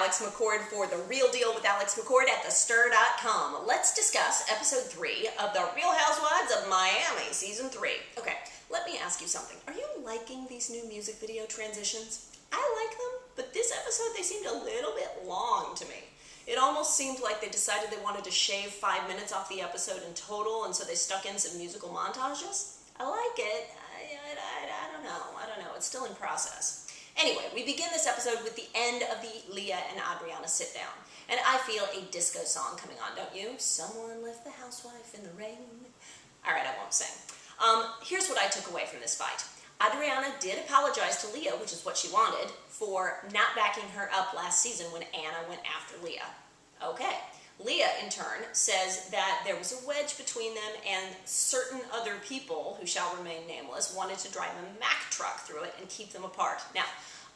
Alex McCord for The Real Deal with Alex McCord at thestir.com. Let's discuss episode 3 of The Real Housewives of Miami, season 3. Okay, let me ask you something. Are you liking these new music video transitions? I like them, but this episode they seemed a little bit long to me. It almost seemed like they decided they wanted to shave 5 minutes off the episode in total, and so they stuck in some musical montages. I like it. I don't know. It's still in process. Anyway, we begin this episode with the end of the Leah and Adriana sit down. And I feel a disco song coming on, don't you? Someone left the housewife in the rain. All right, I won't sing. Here's what I took away from this fight. Adriana did apologize to Leah, which is what she wanted, for not backing her up last season when Anna went after Leah. Okay. Leah, in turn, says that there was a wedge between them and certain other people, who shall remain nameless, wanted to drive a Mack truck through it and keep them apart. Now,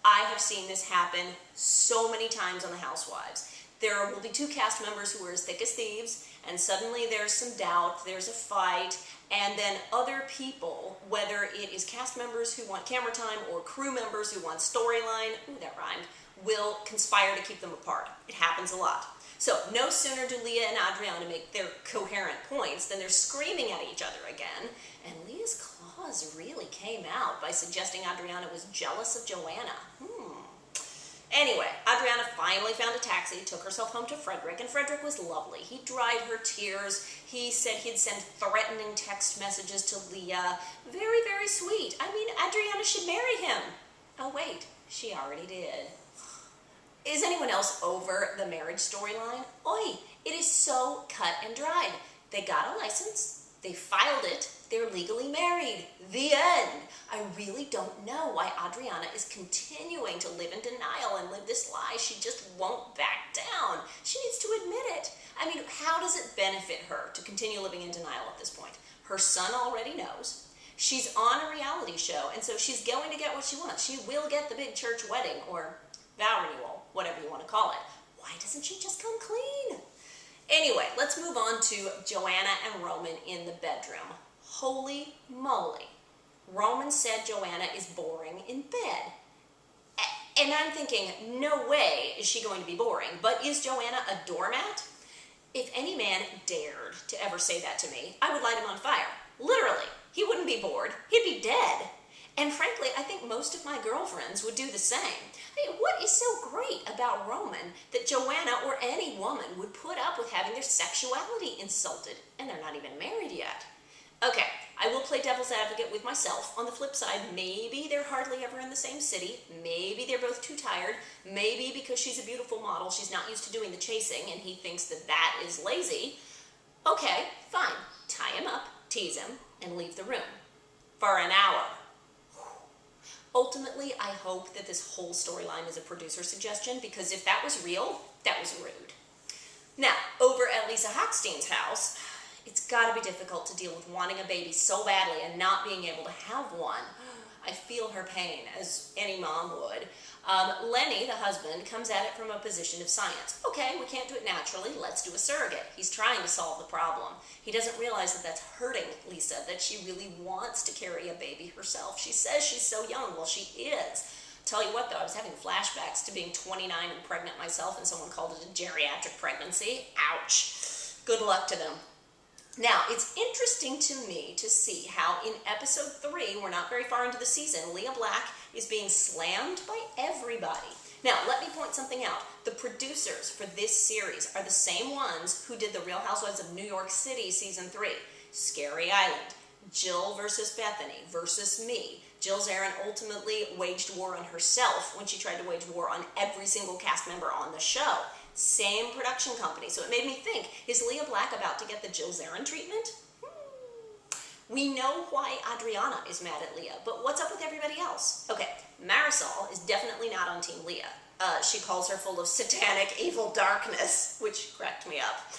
I have seen this happen so many times on The Housewives. There will be 2 cast members who are as thick as thieves, and suddenly there's some doubt, there's a fight, and then other people, whether it is cast members who want camera time or crew members who want storyline, ooh, that rhymed, will conspire to keep them apart. It happens a lot. So, no sooner do Leah and Adriana make their coherent points than they're screaming at each other again, and Leah's claws really came out by suggesting Adriana was jealous of Joanna. Anyway, Adriana finally found a taxi, took herself home to Frederick, and Frederick was lovely. He dried her tears. He said he'd send threatening text messages to Leah. Very, very sweet. I mean, Adriana should marry him. Oh, wait, she already did. Is anyone else over the marriage storyline? Oi, it is so cut and dried. They got a license, they filed it, they're legally married. The end. I really don't know why Adriana is continuing to live in denial and live this lie. She just won't back down. She needs to admit it. I mean, how does it benefit her to continue living in denial at this point? Her son already knows. She's on a reality show, and so she's going to get what she wants. She will get the big church wedding, or vow renewal, whatever you want to call it. Why doesn't she just come clean? Anyway, let's move on to Joanna and Roman in the bedroom. Holy moly. Roman said Joanna is boring in bed. And I'm thinking, no way is she going to be boring, but is Joanna a doormat? If any man dared to ever say that to me, I would light him on fire. Literally. He wouldn't be bored. He'd be dead. And frankly, I think most of my girlfriends would do the same. I mean, what is so great about Roman that Joanna or any woman would put up with having their sexuality insulted? And they're not even married yet. Okay, I will play devil's advocate with myself. On the flip side, maybe they're hardly ever in the same city. Maybe they're both too tired. Maybe because she's a beautiful model, she's not used to doing the chasing, and he thinks that that is lazy. Okay, fine. Tie him up, tease him, and leave the room. For an hour. Ultimately, I hope that this whole storyline is a producer suggestion, because if that was real, that was rude. Now, over at Lisa Hochstein's house, it's got to be difficult to deal with wanting a baby so badly and not being able to have one. I feel her pain, as any mom would. Lenny, the husband, comes at it from a position of science. Okay, we can't do it naturally, let's do a surrogate. He's trying to solve the problem. He doesn't realize that that's hurting Lisa, that she really wants to carry a baby herself. She says she's so young. Well, she is. Tell you what, though, I was having flashbacks to being 29 and pregnant myself, and someone called it a geriatric pregnancy. Ouch. Good luck to them. Now, it's interesting to me to see how in episode 3, we're not very far into the season, Leah Black is being slammed by everybody. Now, let me point something out. The producers for this series are the same ones who did the Real Housewives of New York City season 3. Scary Island, Jill versus Bethany versus me. Jill Zarin ultimately waged war on herself when she tried to wage war on every single cast member on the show. Same production company. So it made me think, is Leah Black about to get the Jill Zarin treatment? We know why Adriana is mad at Leah, but what's up with everybody else? Okay, Marisol is definitely not on Team Leah. She calls her full of satanic, evil darkness, which cracked me up.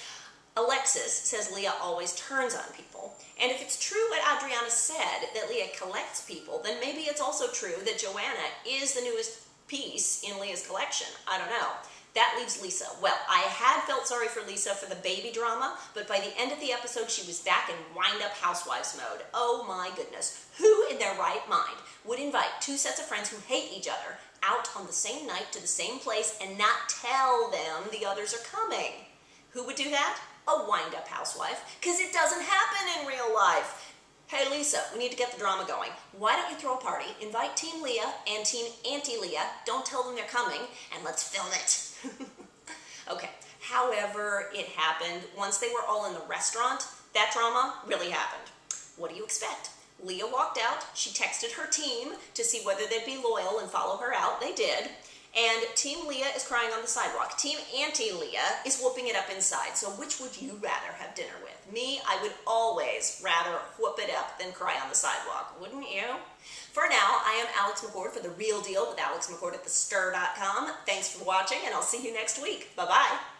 Alexis says Leah always turns on people. And if it's true what Adriana said, that Leah collects people, then maybe it's also true that Joanna is the newest piece in Leah's collection. I don't know. That leaves Lisa. Well, I had felt sorry for Lisa for the baby drama, but by the end of the episode, she was back in wind-up housewives mode. Oh my goodness. Who in their right mind would invite two sets of friends who hate each other out on the same night to the same place and not tell them the others are coming? Who would do that? A wind-up housewife, because it doesn't happen in real life. Hey Lisa, we need to get the drama going. Why don't you throw a party, invite Team Leah and Team Auntie-Leah, don't tell them they're coming, and let's film it. Okay, however it happened, once they were all in the restaurant, that drama really happened. What do you expect? Leah walked out, she texted her team to see whether they'd be loyal and follow her out. They did. And Team Leah is crying on the sidewalk. Team Auntie-Leah is whooping it up inside. So which would you rather have dinner with? Me, I would always rather whoop it up than cry on the sidewalk, wouldn't you? For now, I am Alex McCord for The Real Deal with Alex McCord at thestir.com. Thanks for watching, and I'll see you next week. Bye-bye.